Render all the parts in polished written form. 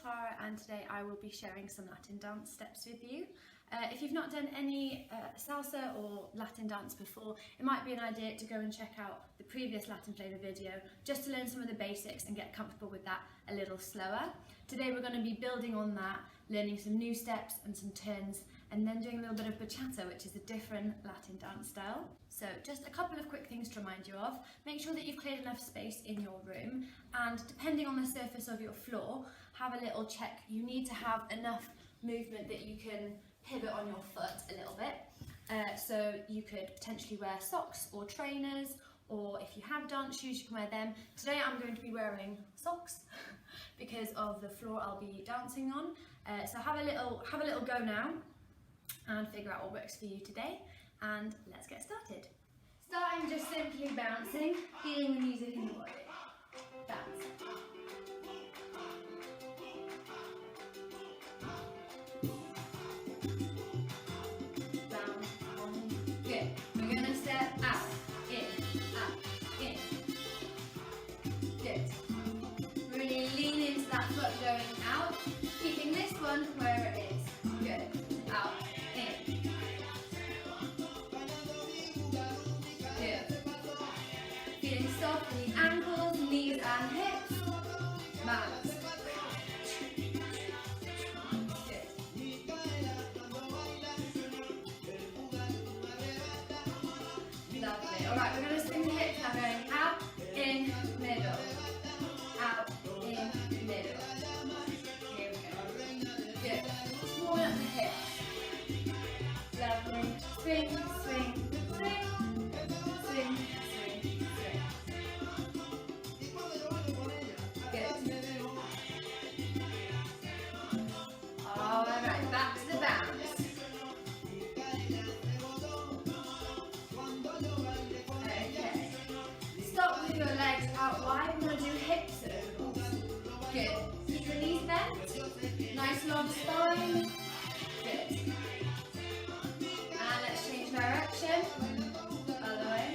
Clara, and today I will be sharing some Latin dance steps with you. If you've not done any salsa or Latin dance before, it might be an idea to go and check out the previous Latin Flavour video just to learn some of the basics and get comfortable with that a little slower. Today we're going to be building on that, learning some new steps and some turns, and then doing a little bit of bachata, which is a different Latin dance style. So just a couple of quick things to remind you of. Make sure that you've cleared enough space in your room, and depending on the surface of your floor, have a little check. You need to have enough movement that you can pivot on your foot a little bit. So you could potentially wear socks or trainers, or if you have dance shoes, you can wear them. Today I'm going to be wearing socks because of the floor I'll be dancing on. So have a little go now and figure out what works for you today, and let's get started. Starting just simply bouncing, feeling the music in the body. Bounce. Good. We're going to step out, in. Good. Really lean into that foot going out, keeping this one where it is. Good. Out, in. Good. Feeling soft in the ankles, knees and hips. Balance. Lovely. Alright, we're going to swing the hips now, going out, in, middle. Out, in, middle. Here we go. Good. Just warm up the hips. Lovely. Swing, swing, swing. Swing, swing, swing. Good. Alright, back to the bounce. Stop with your legs out wide. We're going to do hip circles. Good. Keep your knees bent. Nice long spine. Good. And let's change direction. Other way.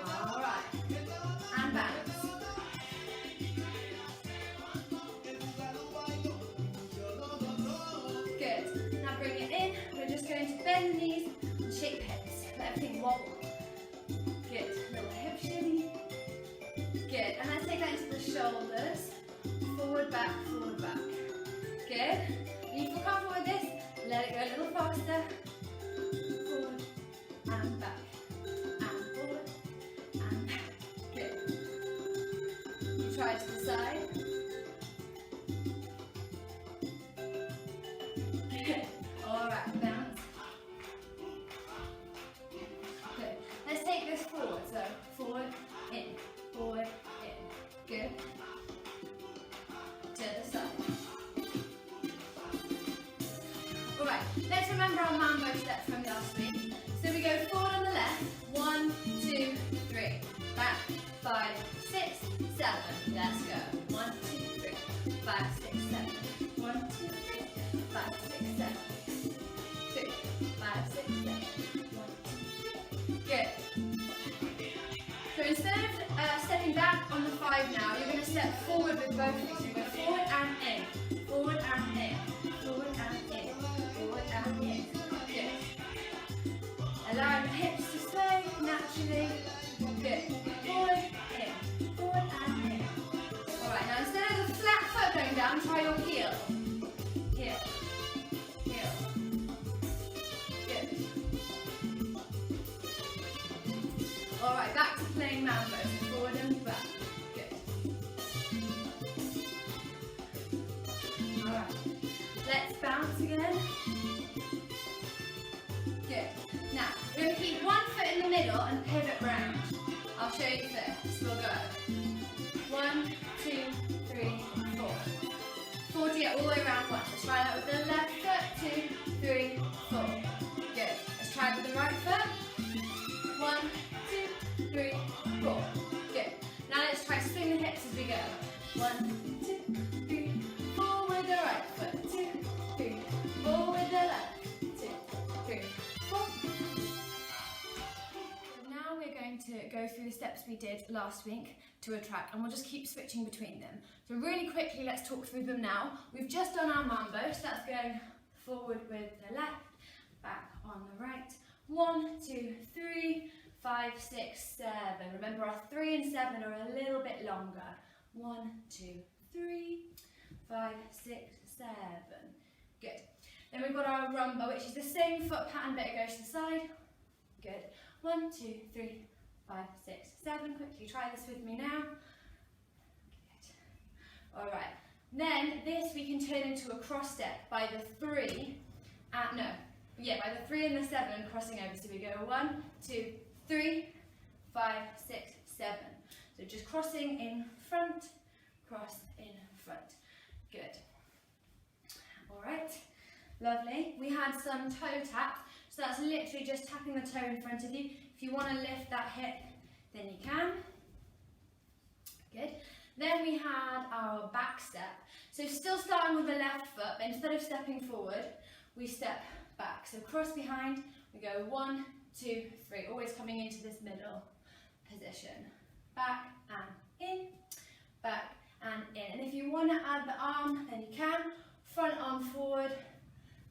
Alright. And bounce. Good. Now bring it in. We're just going to bend the knees and shake hips. Let everything wobble. Good. Little hip shimmy. Good. And let's take that into the shoulders. Forward, back, forward, back. Good. When you feel comfortable with this, let it go a little faster. Forward and back. And forward and back. Good. You try to the side. Alright, bounce. Good. Let's take this forward. So forward, in, forward, in. Good. To the side. Alright, let's remember our mambo steps from last week. So we go forward on the left. 1, 2, 3. Back. 5, 6, 7. Let's go. 1, 2, 3. 5, 6, 7. 1, 2, 3. 5, 6, 7. 2, 5, 6, 7. 1, 2, 3. Good. So instead of stepping back on the 5 now, you're going to step forward with both feet. So you go forward and in, forward and in, forward and in, forward and in. Good. Allowing the hips to sway naturally. Good. Forward, in, forward and in. Alright, now instead of the flat foot going down, try your heel. Heel. Heel. Good. Alright, back to playing mambo. Forward and back. Good. Alright. Let's bounce again. Good. Now, we're going to keep one foot in the middle and pivot round. I'll show you first. We'll go 1, 2, 3, 4. 4 to get all the way around once. Let's try that with the left foot. 2, 3, 4. Good. Let's try it with the right foot. 1, 2, 3, 4. Good. Now let's try swing the hips as we go. 1, 2, 3, 4 with the right foot. 2, 3, 4 with the left. 2, 3, 4. So now we're going through the steps we did last week to a track, and we'll just keep switching between them. So really quickly, let's talk through them now. We've just done our mambo, so that's going forward with the left, back on the right. 1, 2, 3, 5, 6, 7. Remember, our 3 and 7 are a little bit longer. 1, 2, 3, 5, 6, 7. Good. Then we've got our rumba, which is the same foot pattern, but it goes to the side. Good. 1, 2, 3, 5, 6, 7. Quickly try this with me now. Good. All right. Then this we can turn into a cross step by the 3. By the 3 and the 7 crossing over. So we go 1, 2, 3, 5, 6, 7. So just crossing in front, cross in front. Good. All right. Lovely. We had some toe taps. So that's literally just tapping the toe in front of you. If you want to lift that hip, then you can. Good. Then we had our back step. So still starting with the left foot, but instead of stepping forward, we step back. So cross behind, we go 1, 2, 3, always coming into this middle position. Back and in, back and in. And if you want to add the arm, then you can. Front arm forward,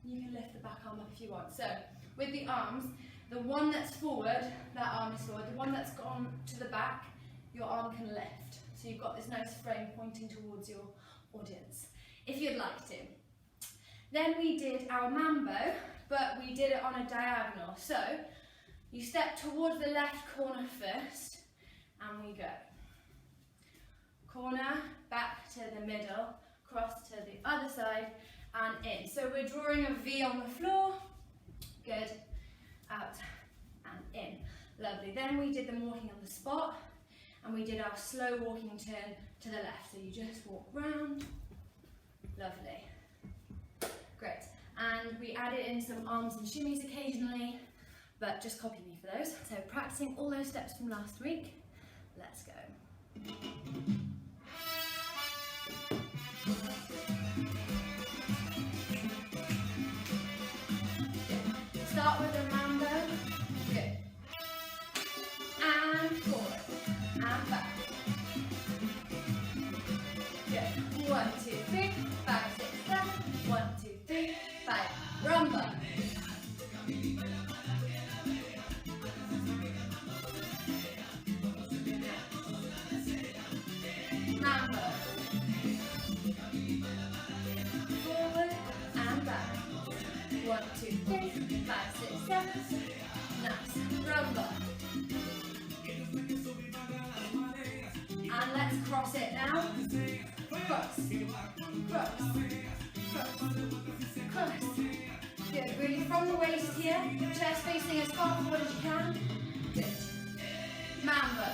you can lift the back arm up if you want. So with the arms, the one that's forward, that arm is forward. The one that's gone to the back, your arm can lift. So you've got this nice frame pointing towards your audience, if you'd like to. Then we did our mambo, but we did it on a diagonal. So you step towards the left corner first, and we go. Corner, back to the middle, cross to the other side, and in. So we're drawing a V on the floor. Good. Out and in. Lovely. Then we did them walking on the spot, and we did our slow walking turn to the left. So you just walk round. Lovely. Great. And we added in some arms and shimmies occasionally, but just copy me for those. So practicing all those steps from last week. Let's go. Good. Start with the mambo. Good. And forward. And back. Good. 1, 2, 3, 5, 6, 7. 1, 2, 3, 5. Rumba. Mambo. Forward and back. 1, 2, 3, 5, 6, 7. Nice. Rumba. And let's cross it now. Cross. Cross. Cross. Cross. Good. Really from the waist here. Chest facing as far forward as you can. Good. Mambo.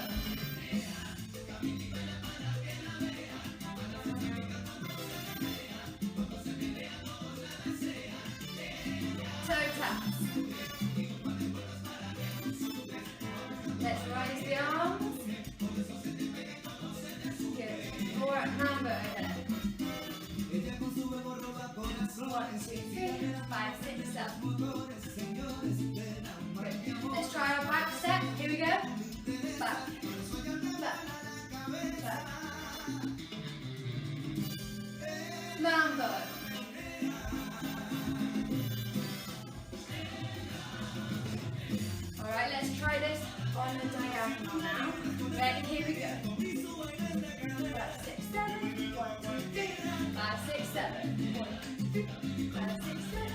Toe taps. Let's rise the arms. Good. More mambo again. 1, 2, 3, 5, 6, 7. Good. Let's try our back step. Here we go. Back. Back. Back. Mambo. Alright, let's try this on a diagonal now. Ready? Here we go. 5, 6, 7. 1, 2, 3, 5, 6, 7. 1, 2, 3, 5, 6, 7.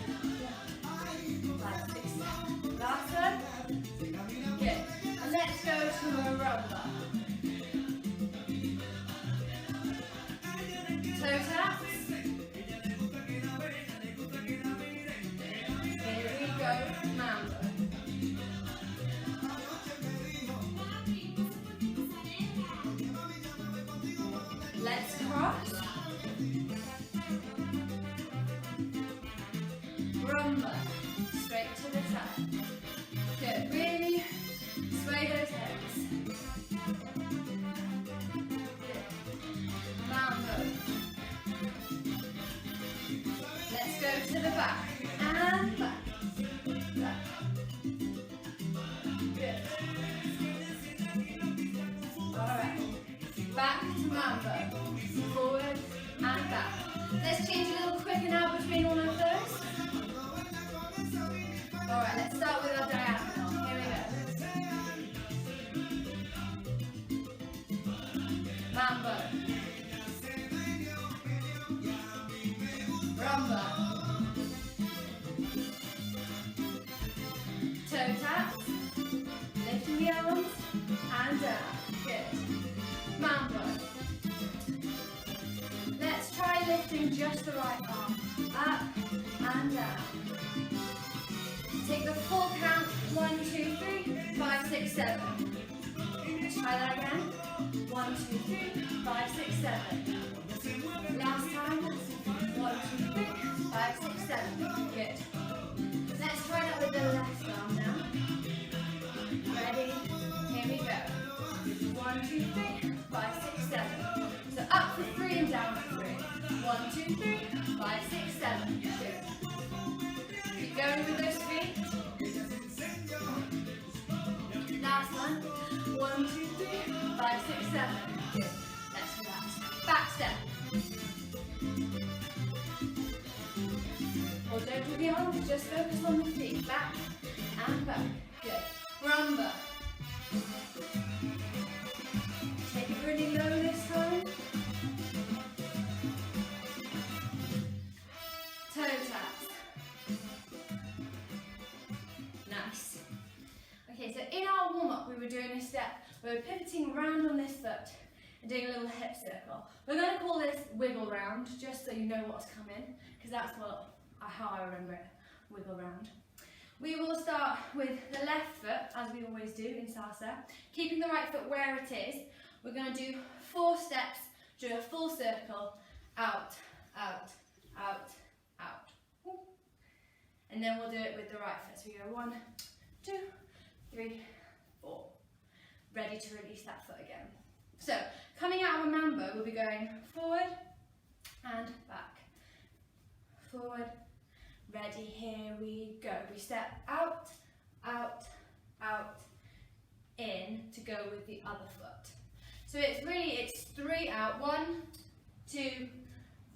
5, 6, 7. Last one. Good. And let's go to a rumba. Toe taps. Here we go. Mambo. Let's cross. Let's change a little quicker now between all of those. Alright, let's start with our diagonal. Here we go. Mambo. Rumba. Toe taps. Lifting the arms and down. Good. Mambo. Let's try lifting just the right arm. Up and down. Take the full count. 1, 2, 3, 5, 6, 7. Let's try that again. 1, 2, 3, 5, 6, 7. Last time. 1, 2, 3, 5, 6, 7. Good. Let's try that with the left arm now. Ready? Here we go. 1, 2, 3, 5, 6, 7. So up for 3 and down for 3. 1, 2, 3, 5, 6, 7. Good. Keep going with those feet. Last one. 1, 2, 3, 5, 6, 7. Good. Let's relax. Back step. Or don't do the arms, just focus on the feet. Back and back. Good. Rumba. Take it really low this time. Toe taps. Nice. Okay, so in our warm-up we were doing a step. We were pivoting around on this foot and doing a little hip circle. We're going to call this wiggle round, just so you know what's coming, because that's how I remember it, wiggle round. We will start with the left foot, as we always do in salsa, keeping the right foot where it is. We're going to do 4 steps, do a full circle, out, out, out, out. And then we'll do it with the right foot. So we go 1, 2, 3, 4. Ready to release that foot again. So, coming out of a mambo, we'll be going forward and back. Forward, ready, here we go. We step out, out, out, in to go with the other foot. So it's 3 out, 1, 2,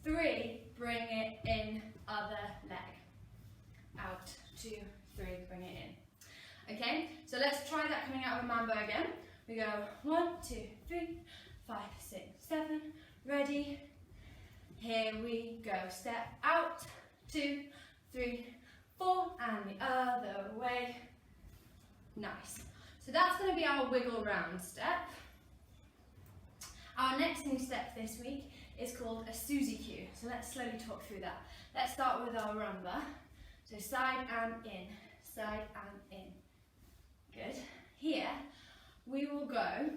3, bring it in, other leg. Out, 2, 3, bring it in. Okay, so let's try that coming out of a mambo again. We go 1, 2, 3, 5, 6, 7, ready. Here we go. Step out, 2, 3, 4, and the other way. Nice. So that's going to be our wiggle round step. Our next new step this week is called a Suzy Q. So let's slowly talk through that. Let's start with our rumba. So side and in, side and in. Good. Here we will go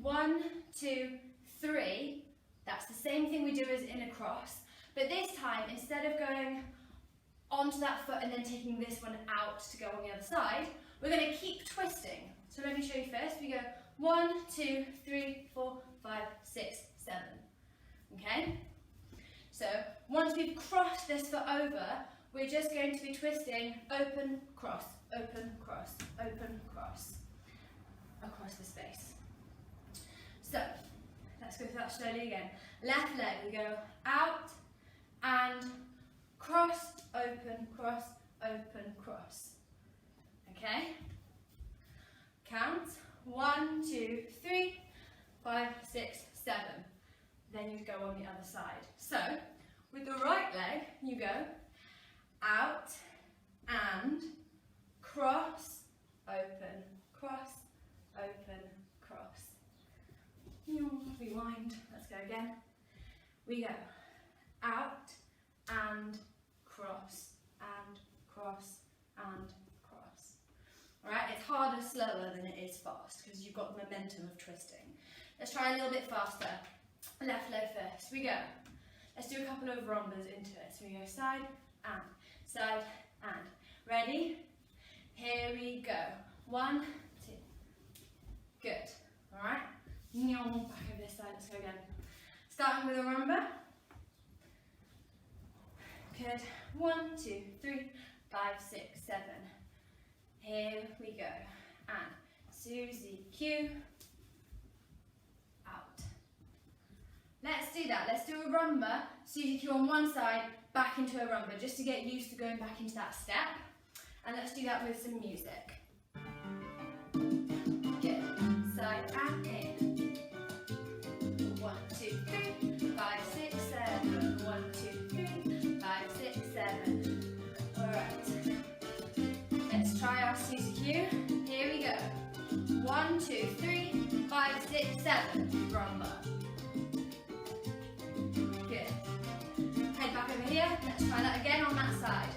1, 2, 3. That's the same thing we do as in a cross, but this time instead of going onto that foot and then taking this one out to go on the other side, we're going to keep twisting. So let me show you first. We go 1, 2, 3, 4, 5, 6, 7. Okay? So once we've crossed this foot over, we're just going to be twisting open, cross, open, cross, open, cross, across the space. So let's go through that slowly again. Left leg, we go out and cross, open, cross, open, cross. Okay? Count. 1, 2, 3, 5, 6, 7. Then you go on the other side. So, with the right leg, you go out and cross, open, cross, open, cross. Rewind. Let's go again. We go out and cross and cross and cross. Alright, it's harder slower than it is fast because you've got the momentum of twisting. Let's try a little bit faster. Left leg first. We go. Let's do a couple of rumbas into it. So we go side and side and. Ready? Here we go. 1, 2. Good. Alright. Back over this side. Let's go again. Starting with a rumba. Good. 1, 2, 3, 5, 6, 7. Here we go. And Suzy Q. Out. Let's do that. Let's do a rumba. Susie Q on one side, back into a rumba, just to get used to going back into that step. And let's do that with some music. Good. Side and in. 1, 2, 3, 5, 6, 7. 1, 2, 3, 5, 6, 7. Alright. Let's try our Susie Q. Here we go. 1, 2, 3, 5, 6, 7. Rumba. Good. Head back over here. Let's try that again on that side.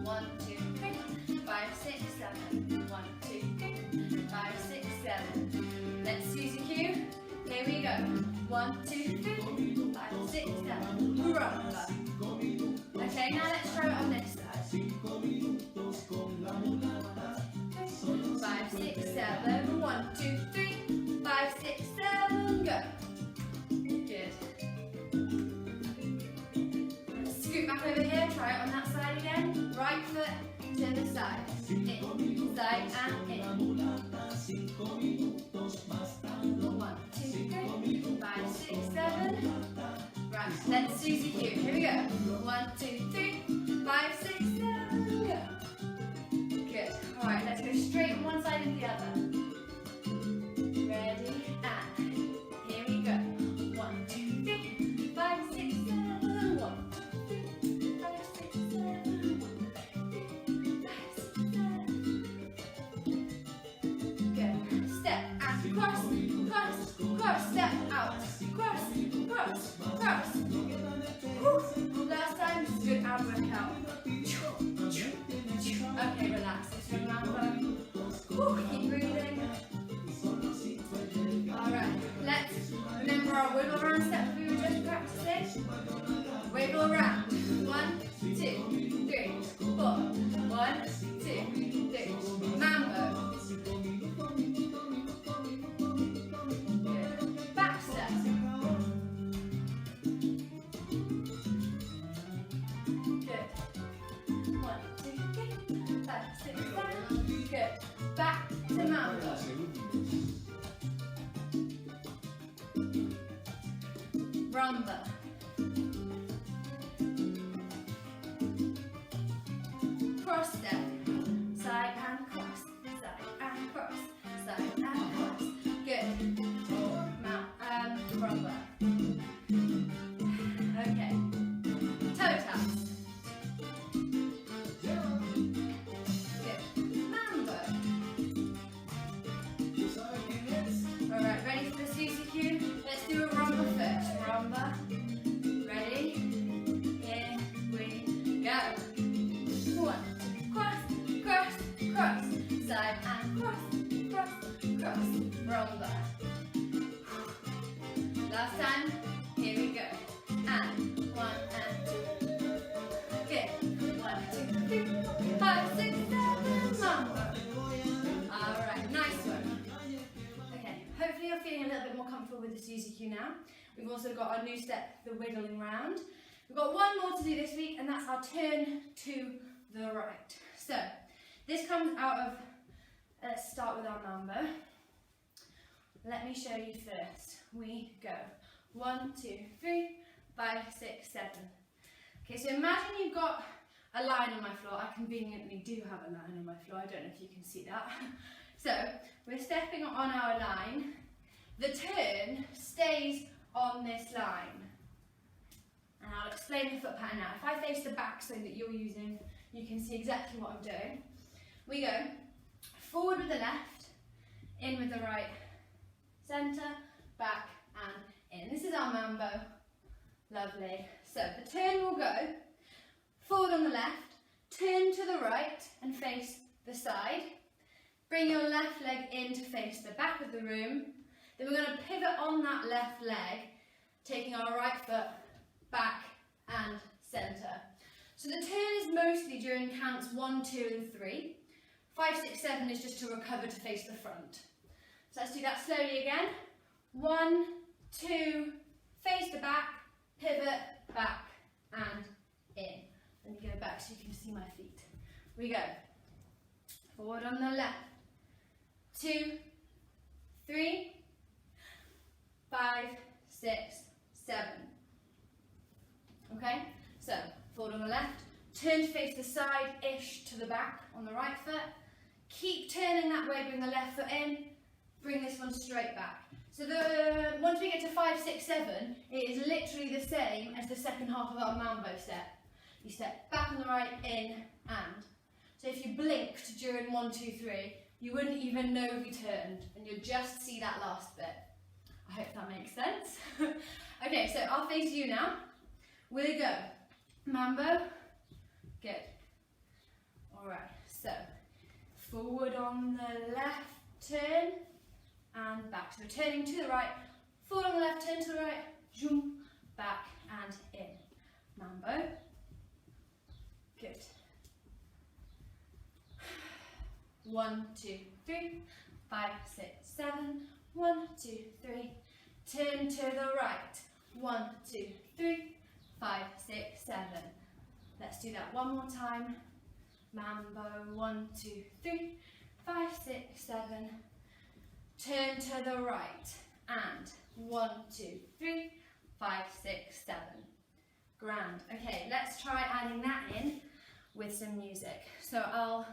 1, 2, 3, 5, 6, 7. 1, 2, 3, 5, 6, 7. Let's Susie Q. Here we go. 1, 2, 3, 5, 6, 7. Rumba. Okay, now let's try it on this side. 5, 6, 7. 1, 2, 3, 5, 6, 7. Go. Good. Scoot back over here. Try it on that side again. Right foot to the side. In, side and in. 1, 2, 3, 5, 6, 7. Right, let's Susie Q. Here we go. 1, 2, 3, 5, 6, 7. Go. Good. Alright, let's go straight on one side and the other. Ready? And here we go. 1, 2, 3, 5, 6, 7. 1, 2, 3, 5, 6, 7. 1, 2, 3, 5, 6, 7. Good. Step and cross, cross, cross. Step out. Cross, cross, cross. Woo. Last time, this is good ab workout. Okay, relax. Let's go around. Keep breathing. Alright, let's remember our wiggle round steps we were just practicing. Wiggle round. 1, 2, 3, 4. 1, 2, 3. Mambo. Good. Back step. Good. 1, 2, 3, 5, 6, 7. Good. Back to mambo. Rumba. Cross step. Side and cross. Side and cross. Side and cross. Good. Rumba. Okay. Toe taps. Good. Mambo. Alright, ready for the Susie Q? Let's do a rumba first. Rumba. Ready? Here we go. 1, cross, cross, cross. Side and cross, cross, cross. Rumba. Last time. Here we go. And 1 and 2. Good. 1, 2, 3, 5, 6, 7. Mambo. Alright, nice one. Okay, hopefully you're feeling a little bit more comfortable with the Susie Q now. We've also got our new step, the wiggling round. We've got one more to do this week, and that's our turn to the right. So, this comes out of, let's start with our mambo. Let me show you first. We go 1, 2, 3, 5, 6, 7. Okay, so imagine you've got a line on my floor. I conveniently do have a line on my floor. I don't know if you can see that. So, we're stepping on our line. The turn stays on this line. And I'll explain the foot pattern now. If I face the back so that you're using, you can see exactly what I'm doing. We go forward with the left, in with the right, centre, back and in. This is our mambo. Lovely. So the turn will go forward on the left, turn to the right and face the side. Bring your left leg in to face the back of the room. Then we're going to pivot on that left leg, taking our right foot back and centre. So the turn is mostly during counts 1, 2 and 3. 5, 6, 7 is just to recover to face the front. So let's do that slowly again. 1, 2, face the back, pivot, back and in. Let me go back so you can see my feet. We go. Forward on the left. 2, 3, 5, 6, 7. Okay, so forward on the left, turn to face the side-ish to the back on the right foot. Keep turning that way, bring the left foot in, bring this one straight back. So once we get to 5, 6, 7, it is literally the same as the second half of our mambo step. You step back on the right, in, and. So if you blinked during 1, 2, 3, you wouldn't even know we turned, and you'd just see that last bit. I hope that makes sense. Okay, so I'll face you now. We go. Mambo. Good. Alright, so forward on the left, turn, and back. So we're turning to the right, forward on the left, turn to the right, zoom, back and in. Mambo. Good. 1, 2, 3, 5, 6, 7. 1, 2, 3. Turn to the right. 1, 2, 3, 5, 6, 7. Let's do that one more time. Mambo. 1, 2, 3, 5, 6, 7. Turn to the right. And 1, 2, 3, 5, 6, 7. Grand. Okay, let's try adding that in with some music. So I'll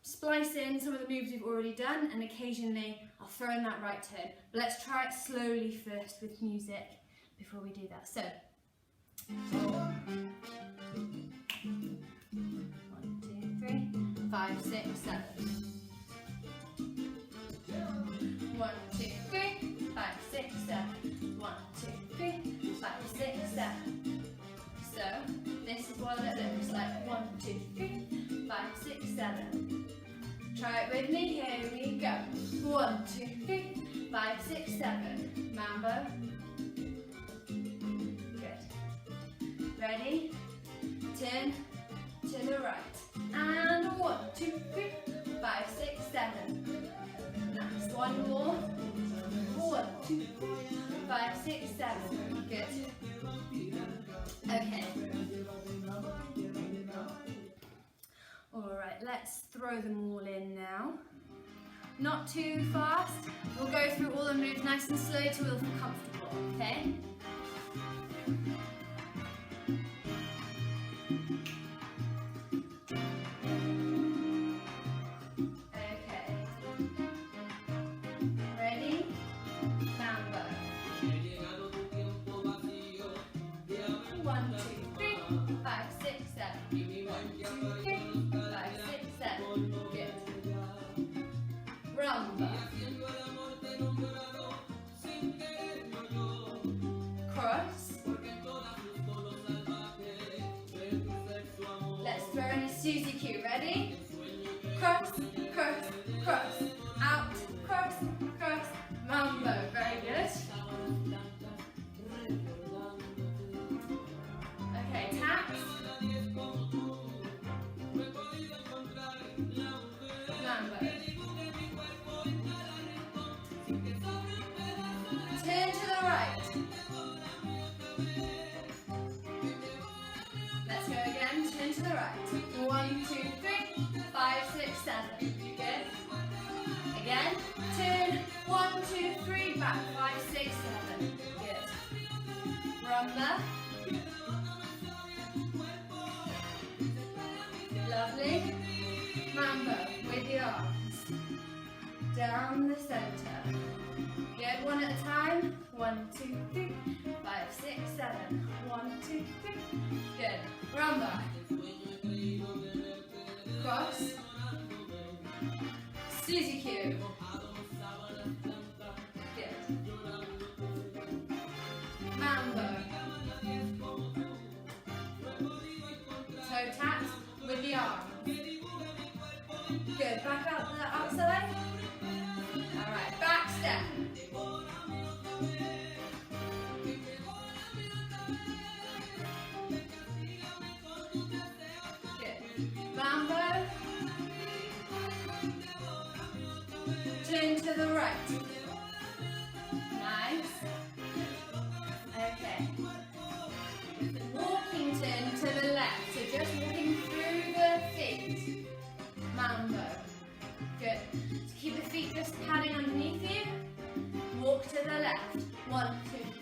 splice in some of the moves we've already done, and occasionally I'll throw in that right turn. But let's try it slowly first with music before we do that. So, 4, 1, 2, 3, 5, 6, 7. 1, 2, 3, 5, 6, 7. 1, 2, 3, 5, 6, 7. So, this is what it looks like. 1, 2, 3, 5, 6, 7. Try it with me, here we go. 1, 2, 3, 5, 6, 7. Mambo. Good. Ready? Turn to the right. And 1, 2, 3, 5, 6, 7. Nice. One more. 1, 2, 3, 5, 6, 7. Good. Okay. Alright, let's throw them all in now. Not too fast. We'll go through all the moves nice and slow till we'll feel comfortable, okay? Okay. Ready? Mambo. 1, 2, 3, 5, 6, 7. 1, 2, 3. 5, 6, 7. Good. Rumba. Cross. Let's throw in a Suzy Q. Ready? Cross, cross, cross. Out, cross, cross. Mambo. Very good. Okay, taps. Turn to the right. Let's go again. Turn to the right. 1, 2, 3, 5, 6, 7. Good. Again. Turn. 1, 2, 3. Back. 5, 6, 7. Good. Rumba. Lovely. Mambo with the arms. Down the center. Good, one at a time. 1, 2, 3, 5, 6, 7. 1, 2, 3. Good. Rumba. Cross. Suzy Q. Good. Mambo. Toe taps with the arms. Good. Back out to the outside. Alright, back step. Good. Mambo. Turn to the right. Nice. Okay. Walking turn to the left. So just walking through the feet. Mambo. Good. So keep the feet just padding underneath you. Walk to the left. 1, 2,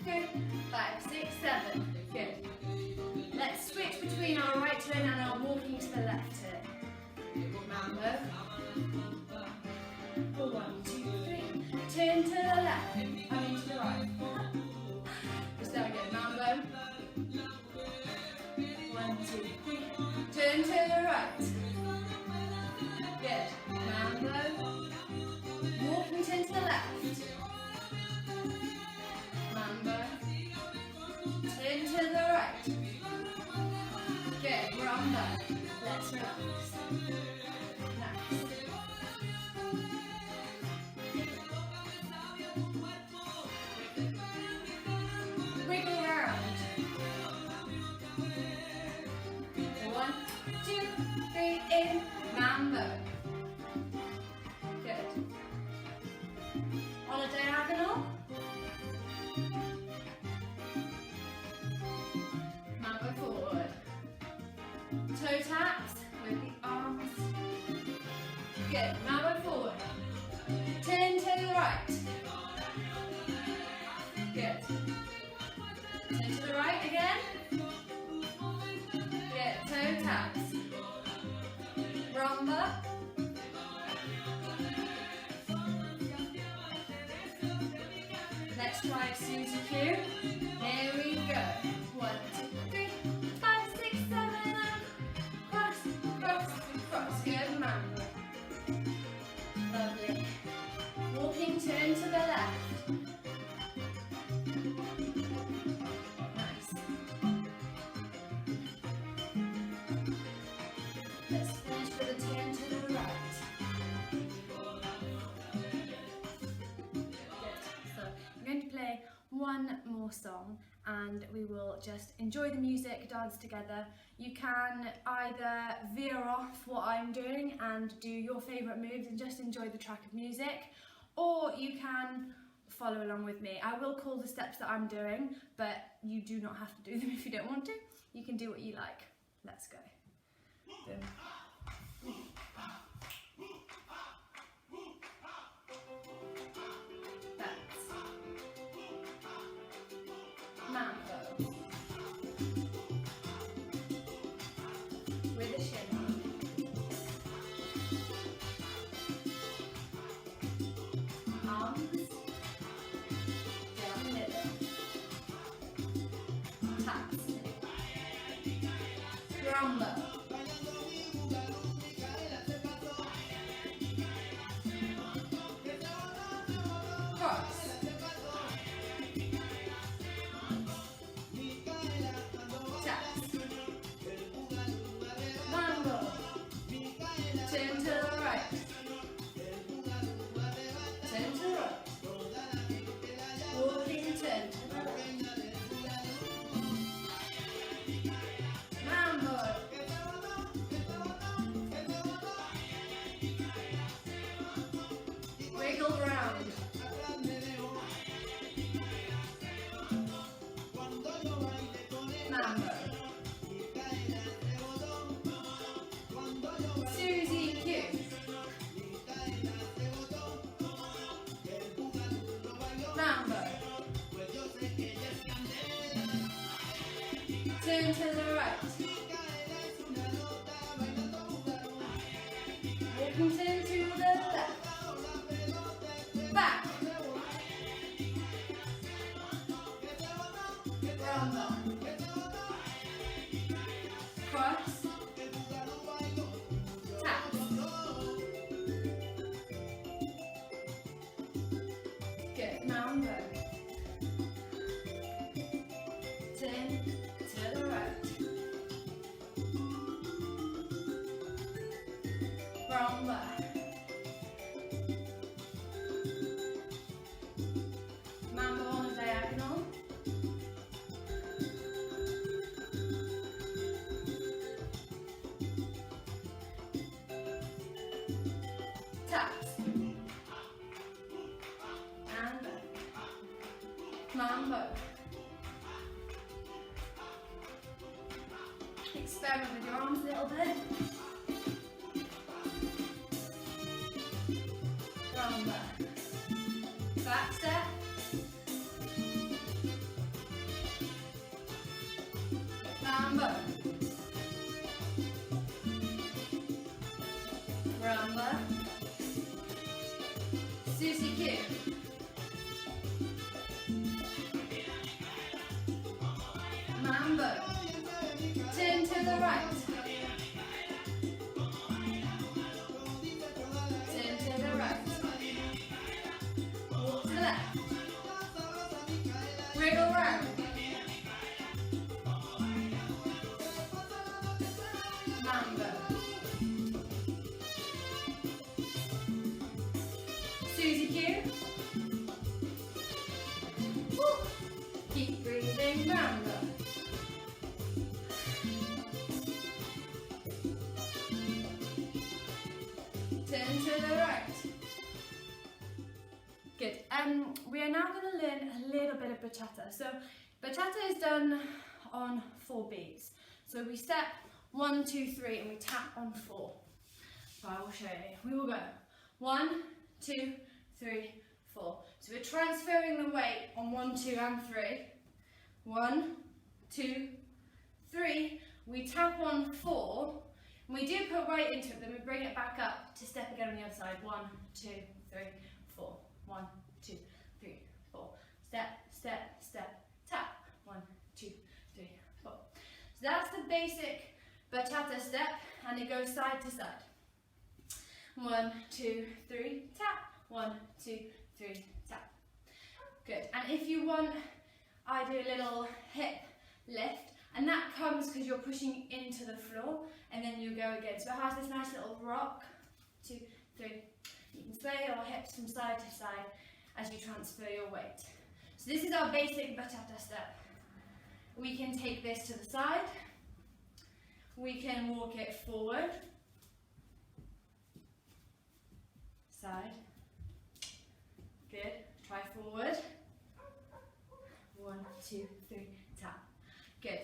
right. Good. Mambo. Walking turn to the left. Mambo. Turn to the right. Good. Rumba. Let's relax. Nice. Wiggle around. 1, 2, 3, in. Mambo. Good. On a diagonal. Mambo forward. Toe taps with the arms. Good. Mambo forward. Turn to the right. Good. Turn to the right again. Good. Toe taps. Rumba. Let's try Susie Q. Here we go. 1, 2, 3, 5, 6, 7, 8. Cross, cross, cross. Good, mambo. Lovely. Walking turn to the left. Nice. Let's finish with a turn to the right. One more song and we will just enjoy the music, dance together. You can either veer off what I'm doing and do your favourite moves and just enjoy the track of music, or you can follow along with me. I will call the steps that I'm doing, but you do not have to do them if you don't want to. You can do what you like. Let's go. Boom. Mambo. With a shimmer. Arms down the middle. Taps. Rumba. Cross. Turn to the right. Turn to the right. Walking turn to the right. Mambo. Wiggle round. Mambo. Susie Q. Mambo. Turn to the right. Walking turn to the left. Back. Rumba. Cross. Tap. Good. Mambo. Turn to the right. Rumba. Mambo on a diagonal. Taps. And mambo. Experiment with your arms a little bit. Rumba. Back step. Mambo. Rumba. Susie Q. Mambo. Turn to the right. Susie Q. Woo. Keep breathing round up. Turn to the right. Good. We are now going to learn a little bit of bachata. So bachata is done on 4 beats. So we step 1, 2, 3, and we tap on 4. So I will show you. We will go 1, 2, 3, 4. So we're transferring the weight on 1, 2, and 3. 1, 2, 3. We tap on 4. And we do put weight into it, then we bring it back up to step again on the other side. 1, 2, 3, 4. 1, 2, 3, 4. Step, step, step, tap. 1, 2, 3, 4. So that's the basic bachata step, and it goes side to side. 1, 2, 3, tap. 1, 2, 3, tap. Good. And if you want, I do a little hip lift, and that comes because you're pushing into the floor, and then you go again. So it has this nice little rock. 2, 3. You can sway your hips from side to side as you transfer your weight. So this is our basic bachata step. We can take this to the side. We can walk it forward. Side. Good. Try forward. 1, 2, 3, tap. Good.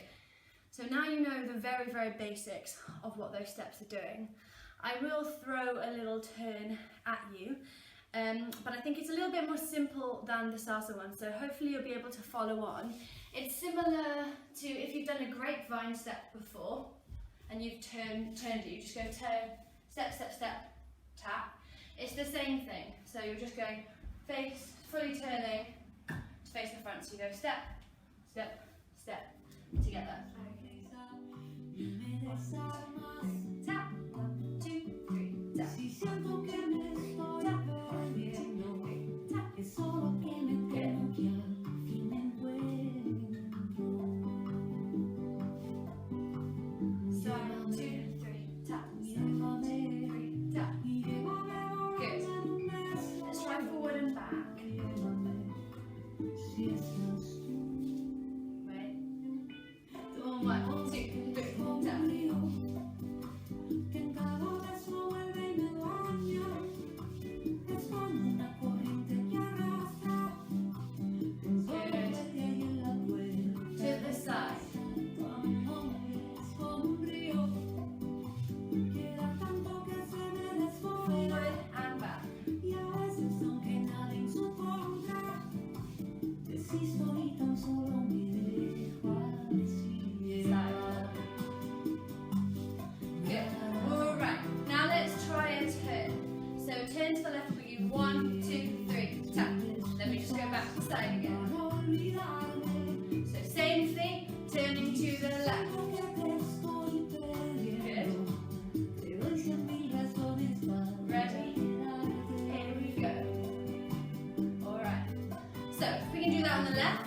So now you know the very, very basics of what those steps are doing. I will throw a little turn at you, but I think it's a little bit more simple than the salsa one, so hopefully you'll be able to follow on. It's similar to if you've done a grapevine step before, and you've turned it, you just go turn, step, step, step, tap. It's the same thing, so you're just going face, fully turning to face the front, so you go step, step, step, together. Tap. 1, 2, 3, tap. Turn to the left for you. 1, 2, 3, tap. Then we just go back to the side again. So same thing, turning to the left. Good. Ready? Here we go. Alright. So if we can do that on the left,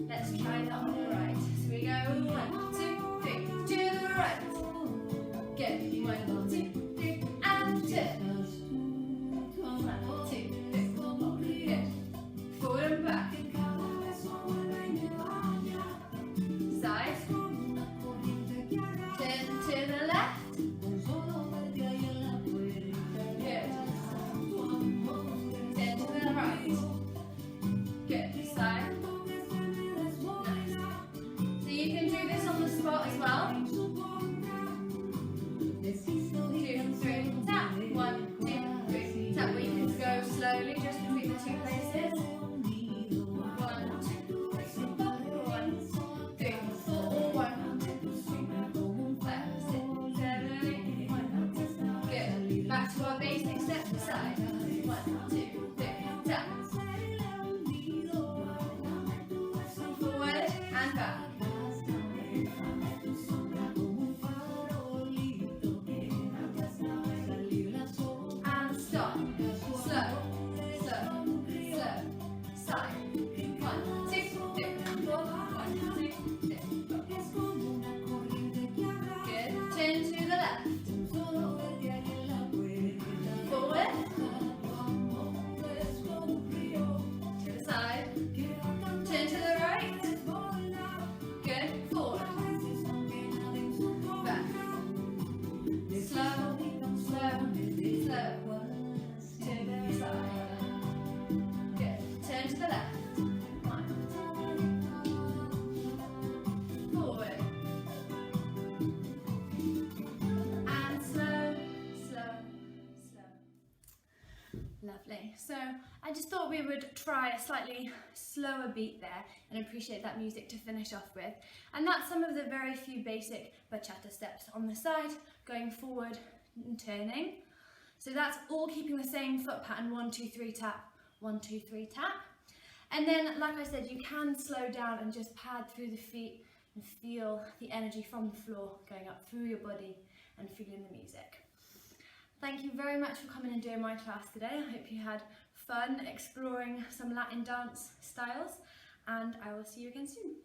let's try that on the right. So we go 1, 2, 3, to the right. Good. 1, 2, 3, and turn. Forward and back. Side. Turn to the left. Good. Turn to the right. Good. Side. Nice. So you can do this on the spot as well. 2, 3, tap. 1, 2, 3, tap. Or you can go slowly just between the 2 places. 1, 2, 3, 1, 3, 4, 1, 2, 3, 5, 6, 7, 8, 1, good. Back to our basic step side. 1, 2, 3, tap. Forward and back. And stop. Slow. Side. 1, 2, 3, 4. 1, 2, 3, 4. Good. Turn to the left. Forward. slow, to the side. Good. Turn to the left. One. Forward. And slow, slow, slow. Lovely. So I just thought we would try a slightly slower beat there and appreciate that music to finish off with. And that's some of the very few basic bachata steps on the side, going forward and turning. So that's all keeping the same foot pattern, 1, 2, 3 tap, 1, 2, 3 tap. And then, like I said, you can slow down and just pad through the feet and feel the energy from the floor going up through your body and feeling the music. Thank you very much for coming and doing my class today. I hope you had fun exploring some Latin dance styles, and I will see you again soon.